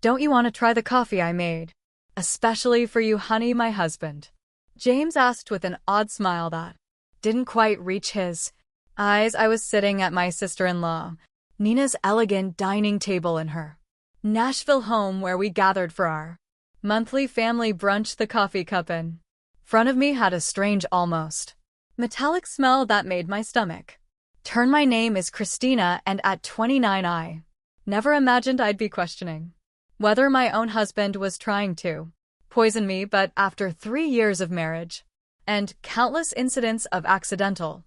Don't you want to try the coffee I made? Especially for you, honey, my husband. James asked with an odd smile that didn't quite reach his eyes. I was sitting at my sister-in-law, Nina's elegant dining table in her Nashville home where we gathered for our monthly family brunch. The coffee cup in front of me had a strange, almost metallic smell that made my stomach turn. My name is Christina, and at 29 I never imagined I'd be questioning whether my own husband was trying to poison me, but after 3 years of marriage and countless incidents of accidental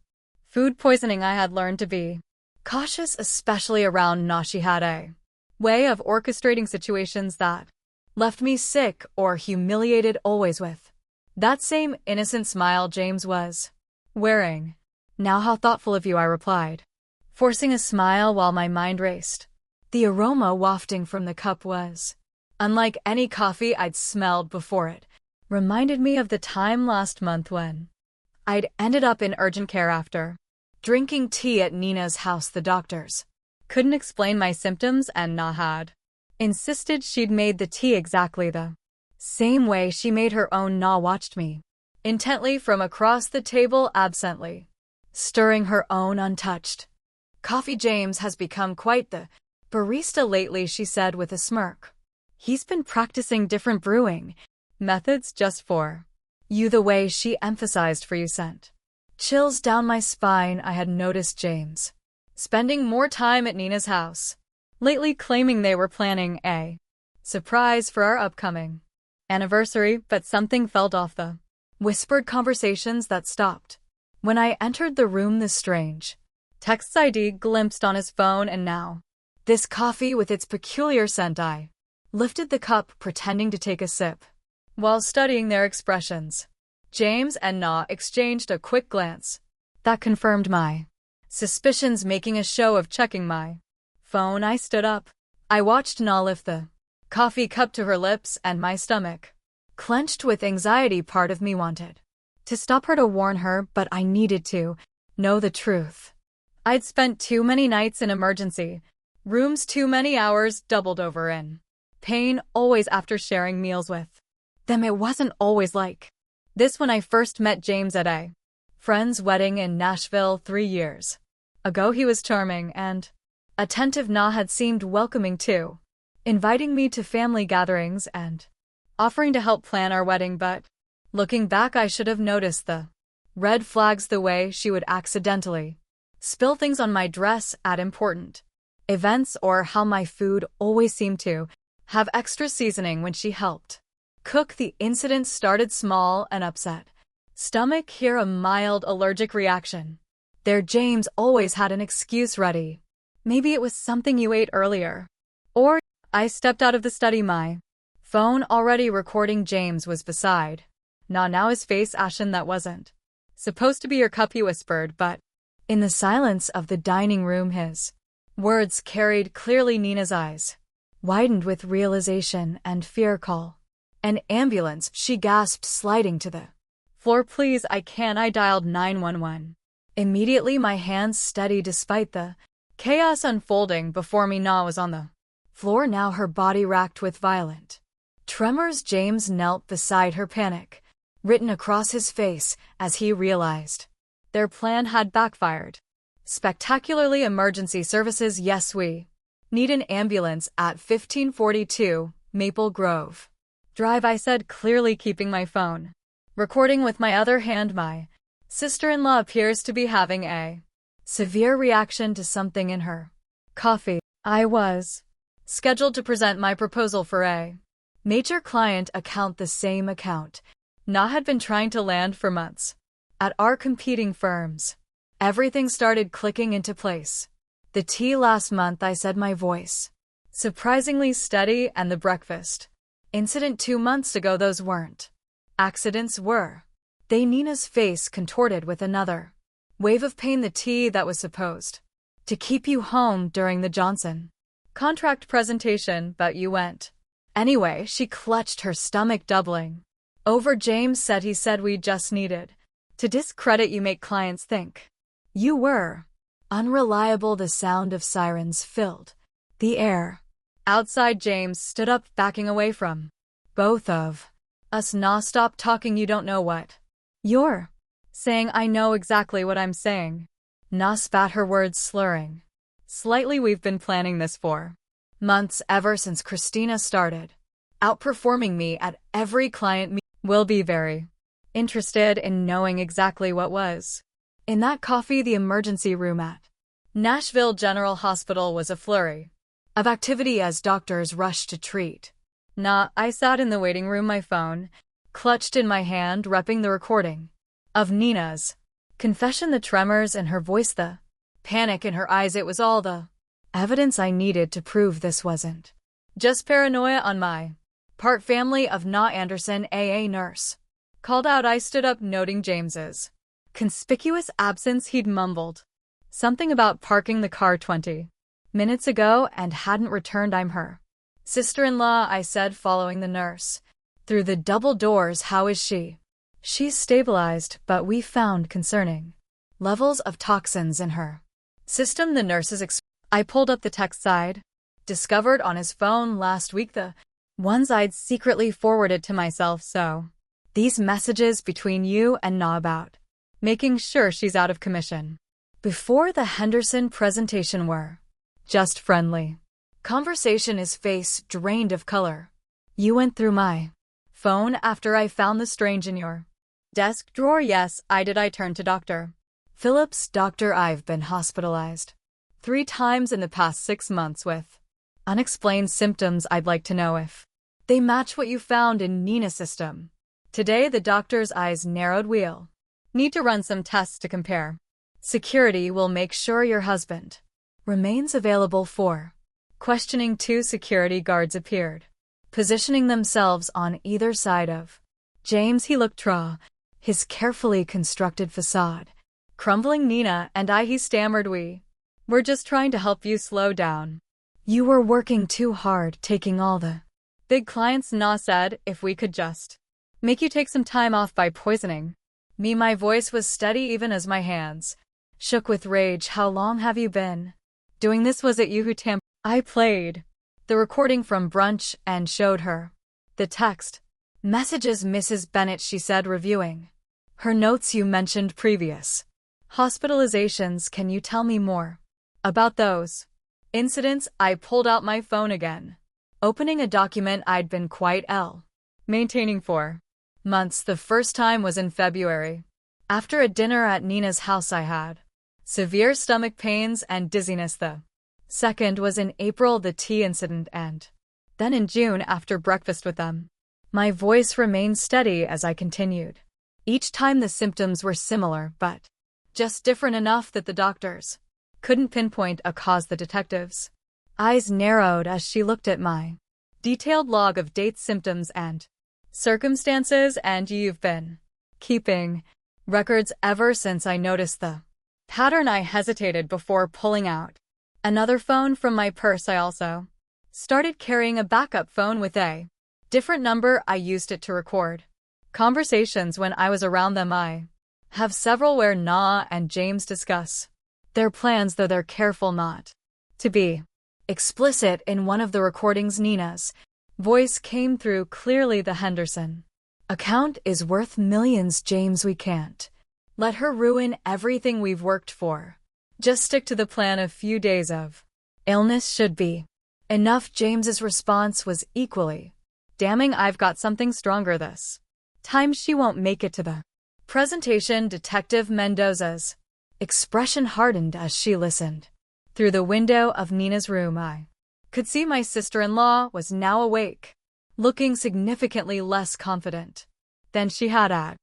food poisoning, I had learned to be cautious, especially around Na. She had a way of orchestrating situations that left me sick or humiliated, always with that same innocent smile James was wearing. Now, how thoughtful of you, I replied, forcing a smile while my mind raced. The aroma wafting from the cup was unlike any coffee I'd smelled before. It reminded me of the time last month when I'd ended up in urgent care after drinking tea at Nina's house. The doctors couldn't explain my symptoms, and Na had insisted she'd made the tea exactly the same way she made her own. Na watched me intently from across the table, absently stirring her own untouched coffee. James has become quite the barista lately, she said with a smirk. He's been practicing different brewing methods just for you. The way she emphasized for you sent chills down my spine. I had noticed James spending more time at Nina's house lately, claiming they were planning a surprise for our upcoming anniversary, but something felt off. The whispered conversations that stopped when I entered the room, the strange texts I'd glimpsed on his phone, and now this coffee with its peculiar scent. I lifted the cup, pretending to take a sip while studying their expressions. James and Na exchanged a quick glance that confirmed my suspicions, making a show of checking my phone. I stood up. I watched Na lift the coffee cup to her lips, and my stomach clenched with anxiety. Part of me wanted to stop her, to warn her, but I needed to know the truth. I'd spent too many nights in emergency rooms, too many hours doubled over in pain, always after sharing meals with them. It wasn't always like this. When I first met James at a friend's wedding in Nashville 3 years ago, he was charming and attentive. Na had seemed welcoming too, inviting me to family gatherings and offering to help plan our wedding, but looking back, I should have noticed the red flags, the way she would accidentally spill things on my dress at important events, or how my food always seemed to have extra seasoning when she helped cook. The incident started small, an upset stomach here, a mild allergic reaction there. James always had an excuse ready. Maybe it was something you ate earlier. Or I stepped out of the study, my phone already recording. James was beside Na, now his face ashen. That wasn't supposed to be your cup, he whispered, but in the silence of the dining room his words carried clearly. Nina's eyes widened with realization and fear. Call an ambulance, she gasped, sliding to the floor. Please, I can't. I dialed 911 immediately, my hands steady despite the chaos unfolding before me. Na was on the floor now, her body racked with violent tremors. James knelt beside her, panic written across his face as he realized their plan had backfired spectacularly. Emergency services, yes, we need an ambulance at 1542 Maple Grove Drive, I said, clearly keeping my phone recording with my other hand. My sister-in-law appears to be having a severe reaction to something in her coffee. I was scheduled to present my proposal for a major client account, the same account Na had been trying to land for months at our competing firms. Everything started clicking into place. The tea last month, I said, my voice surprisingly steady, and the breakfast incident 2 months ago, those weren't accidents, were they? Nina's face contorted with another wave of pain. The tea that was supposed to keep you home during the Johnson contract presentation, but you went anyway. She clutched her stomach, doubling over. James said, he said we just needed to discredit you, make clients think you were unreliable. The sound of sirens filled the air. Outside, James stood up, backing away from both of us. Nah, stop talking, you don't know what you're saying. I know exactly what I'm saying. Nah spat her words, slurring slightly. We've been planning this for months, ever since Christina started outperforming me at every client meeting. Will be very interested in knowing exactly what was in that coffee. The emergency room at Nashville General Hospital was a flurry of activity as doctors rushed to treat. Nah, I sat in the waiting room, my phone clutched in my hand, repping the recording of Nina's confession, the tremors in her voice, the panic in her eyes. It was all the evidence I needed to prove this wasn't just paranoia on my part. Family of Nah Anderson, a nurse called out. I stood up, noting James's conspicuous absence. He'd mumbled something about parking the car 20 minutes ago and hadn't returned. I'm her sister-in-law, I said, following the nurse through the double doors. How is she? She's stabilized, but we found concerning levels of toxins in her system, the nurses I pulled up the text side discovered on his phone last week, the ones I'd secretly forwarded to myself. So these messages between you and Nah about making sure she's out of commission before the Henderson presentation were just friendly conversation. His face drained of color. You went through my phone after I found the strange in your desk drawer? Yes, I did. I turned to Dr. Phillips. Doctor, I've been hospitalized 3 times in the past 6 months with unexplained symptoms. I'd like to know if they match what you found in Nina's system today. The doctor's eyes narrowed. We'll need to run some tests to compare. Security will make sure your husband remains available for questioning. 2 security guards appeared, positioning themselves on either side of James. He looked raw, his carefully constructed facade crumbling. Nina and I, he stammered, we're just trying to help you slow down. You were working too hard, taking all the big clients. Nah said, if we could just make you take some time off by poisoning me. My voice was steady even as my hands shook with rage. How long have you been doing this? Was it you who tampered? I played the recording from brunch and showed her the text messages. Mrs. Bennett, she said, reviewing her notes. You mentioned previous hospitalizations. Can you tell me more about those incidents? I pulled out my phone again, opening a document I'd been quite maintaining for months. The first time was in February. After a dinner at Nina's house, I had severe stomach pains and dizziness. The second was in April, the tea incident, and then in June after breakfast with them. My voice remained steady as I continued. Each time the symptoms were similar, but just different enough that the doctors couldn't pinpoint a cause. The detective's eyes narrowed as she looked at my detailed log of dates, symptoms, and circumstances. And you've been keeping records ever since I noticed the pattern. I hesitated before pulling out another phone from my purse. I also started carrying a backup phone with a different number. I used it to record conversations when I was around them. I have several where Nah and James discuss their plans, though they're careful not to be explicit. In one of the recordings, Nina's voice came through clearly. The Henderson account is worth millions, James. We can't let her ruin everything we've worked for. Just stick to the plan. A few days of illness should be enough. James's response was equally damning. I've got something stronger this time. She won't make it to the presentation. Detective Mendoza's expression hardened as she listened. Through the window of Nina's room, I could see my sister-in-law was now awake, looking significantly less confident than she had at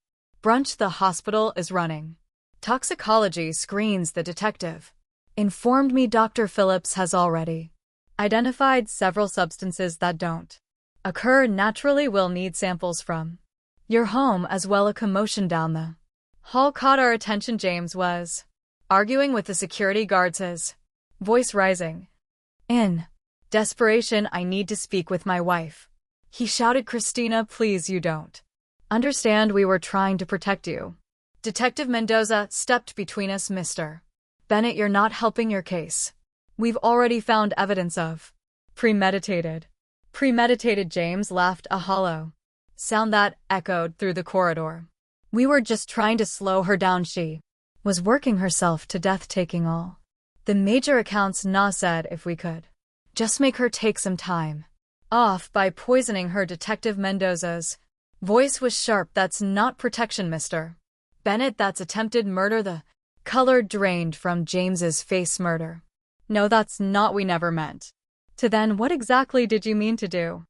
brunch. The hospital is running toxicology screens, the detective informed me. Dr. Phillips has already identified several substances that don't occur naturally. We'll need samples from your home as well. A commotion down the hall caught our attention. James was arguing with the security guards, his voice rising. In desperation, I need to speak with my wife, he shouted. Christina, please, you don't understand. We were trying to protect you. Detective Mendoza stepped between us. Mr. Bennett, you're not helping your case. We've already found evidence of Premeditated. Premeditated. James laughed, a hollow sound that echoed through the corridor. We were just trying to slow her down. She was working herself to death, taking all the major accounts. Na said if we could just make her take some time off by poisoning her. Detective Mendoza's voice was sharp. That's not protection, Mr. Bennett. That's attempted murder. The color drained from James's face. Murder? No, that's not. We never meant to. Then what exactly did you mean to do?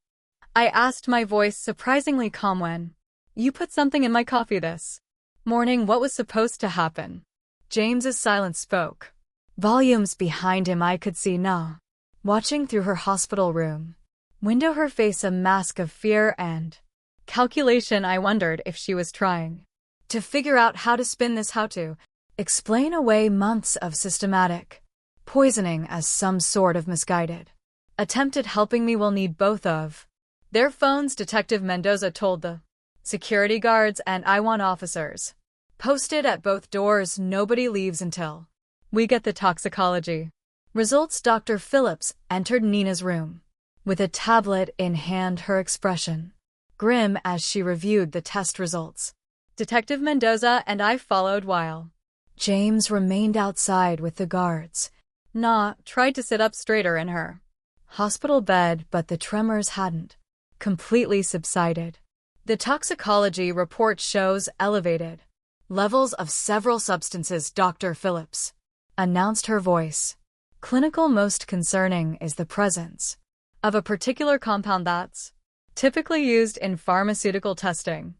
I asked, my voice surprisingly calm. When you put something in my coffee this morning, what was supposed to happen? James's silence spoke volumes behind him. I could see Na watching through her hospital room window, her face a mask of fear and calculation. I wondered if she was trying to figure out how to spin this, how to explain away months of systematic poisoning as some sort of misguided attempt at helping me. We'll need both of their phones, Detective Mendoza told the security guards, and I want officers posted at both doors. Nobody leaves until we get the toxicology results. Dr. Phillips entered Nina's room with a tablet in hand, her expression grim as she reviewed the test results. Detective Mendoza and I followed while James remained outside with the guards. Na tried to sit up straighter in her hospital bed, but the tremors hadn't completely subsided. The toxicology report shows elevated levels of several substances, Dr. Phillips announced, her voice clinical. Most concerning is the presence of a particular compound that's typically used in pharmaceutical testing.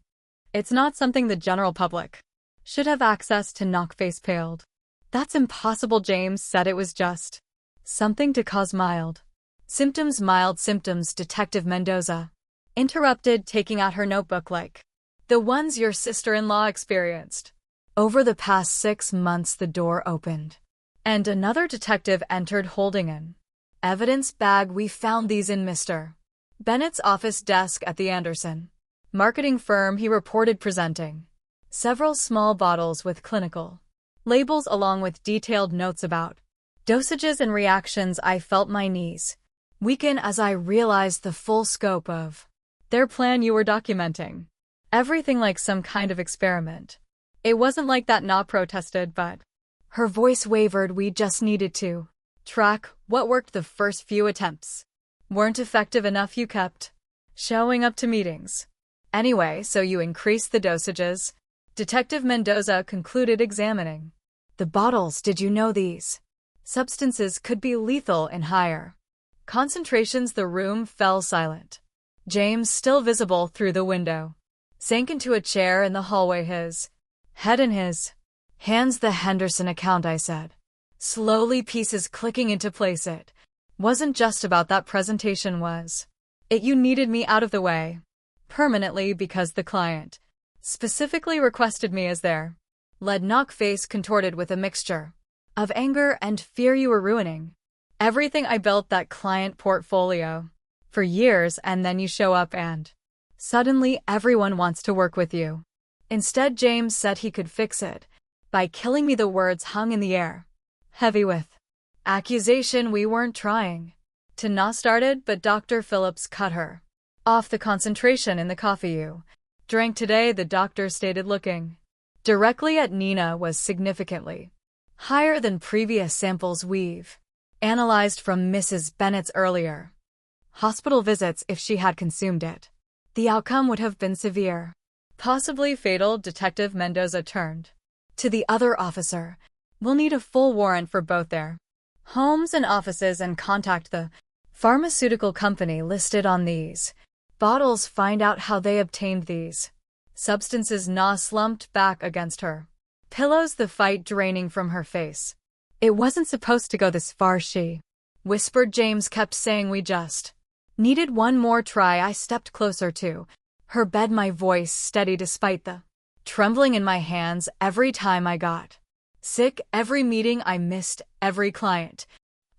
It's not something the general public should have access to. Knockface paled. That's impossible. James said it was just something to cause mild symptoms. Mild symptoms, Detective Mendoza interrupted, taking out her notebook. Like the ones your sister-in-law experienced over the past 6 months. The door opened, and another detective entered holding an evidence bag. We found these in Mr. Bennett's office desk at the Anderson marketing firm, he reported, presenting several small bottles with clinical labels along with detailed notes about dosages and reactions. I felt my knees weaken as I realized the full scope of their plan. You were documenting everything like some kind of experiment. It wasn't like that, Na protested, but her voice wavered. We just needed to track what worked. The first few attempts weren't effective enough. You kept showing up to meetings anyway, so you increased the dosages. Detective Mendoza concluded, examining the bottles. Did you know these substances could be lethal in higher concentrations? The room fell silent. James, still visible through the window, sank into a chair in the hallway, his head in his hands. The Henderson account, I said, slowly, pieces clicking into place. It wasn't just about that presentation, was it? You needed me out of the way permanently because the client specifically requested me as their lead. Knockface contorted with a mixture of anger and fear. You were ruining everything I built, that client portfolio, for years, and then you show up and suddenly everyone wants to work with you. Instead, James said he could fix it by killing me. The words hung in the air, heavy with accusation. We weren't trying to. Na started, but Dr. Phillips cut her off. The concentration in the coffee you drank today, the doctor stated, looking directly at Nina, was significantly higher than previous samples we've analyzed from Mrs. Bennett's earlier hospital visits. If she had consumed it, the outcome would have been severe, possibly fatal. Detective Mendoza turned to the other officer. We'll need a full warrant for both their homes and offices and contact the pharmaceutical company listed on these bottles. Find out how they obtained these substances. Na slumped back against her pillows, the fight draining from her face. It wasn't supposed to go this far, she whispered. James kept saying we just needed one more try. I stepped closer to her bed, my voice steady despite the trembling in my hands. Every time I got sick, every meeting I missed, every client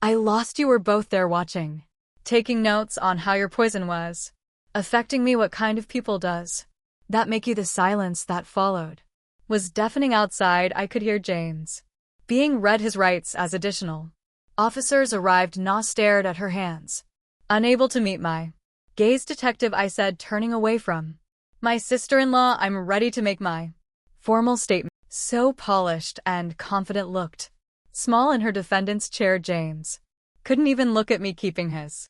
I lost, you were both there watching, taking notes on how your poison was affecting me. What kind of people does that make you? The silence that followed was deafening. Outside, I could hear James being read his rights as additional officers arrived. Na stared at her hands, Unable to meet my gaze detective, I said, turning away from my sister-in-law. I'm ready to make my formal statement. So polished and confident looked. Small in her defendant's chair, James couldn't even look at me, keeping his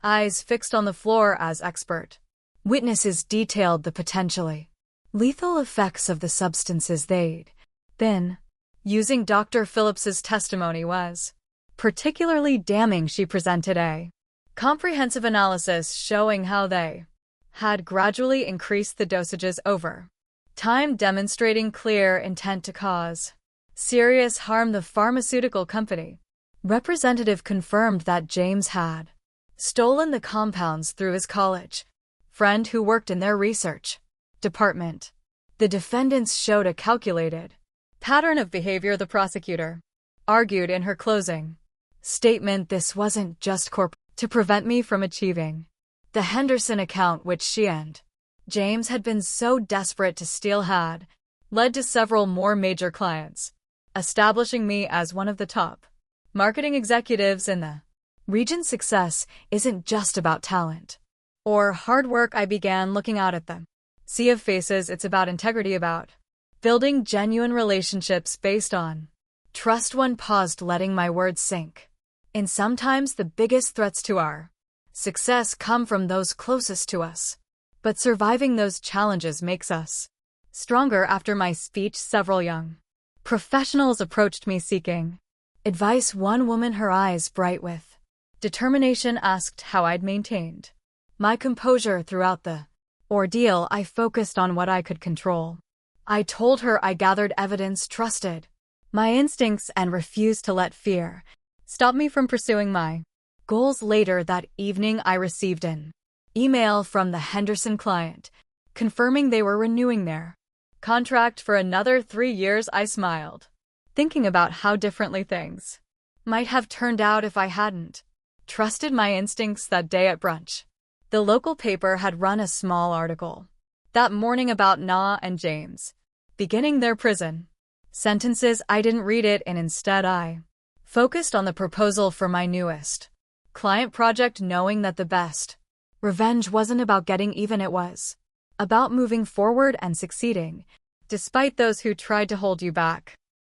eyes fixed on the floor as expert witnesses detailed the potentially lethal effects of the substances they'd been using. Dr. Phillips's testimony was particularly damning. She presented a comprehensive analysis showing how they had gradually increased the dosages over time, demonstrating clear intent to cause serious harm. The pharmaceutical company representative confirmed that James had stolen the compounds through his college friend who worked in their research department. The defendants showed a calculated pattern of behavior. The prosecutor argued in her closing statement this wasn't just to prevent me from achieving the Henderson account, which she and James had been so desperate to steal, had led to several more major clients, establishing me as one of the top marketing executives in the region. Success isn't just about talent or hard work. I began looking out at the sea of faces. It's about integrity, about building genuine relationships based on trust. One paused, letting my words sink. And sometimes the biggest threats to our success come from those closest to us. But surviving those challenges makes us stronger. After my speech, several young professionals approached me seeking advice. One woman, her eyes bright with determination, asked how I'd maintained my composure throughout the ordeal. I focused on what I could control. I told her I gathered evidence, trusted my instincts, and refused to let fear stop me from pursuing my goals. Later that evening, I received an email from the Henderson client confirming they were renewing their contract for another 3 years. I smiled, thinking about how differently things might have turned out if I hadn't trusted my instincts. That day at brunch, the local paper had run a small article that morning about Na and James beginning their prison sentences. I didn't read it, and instead I focused on the proposal for my newest client project, knowing that the best revenge wasn't about getting even. It was about moving forward and succeeding, despite those who tried to hold you back.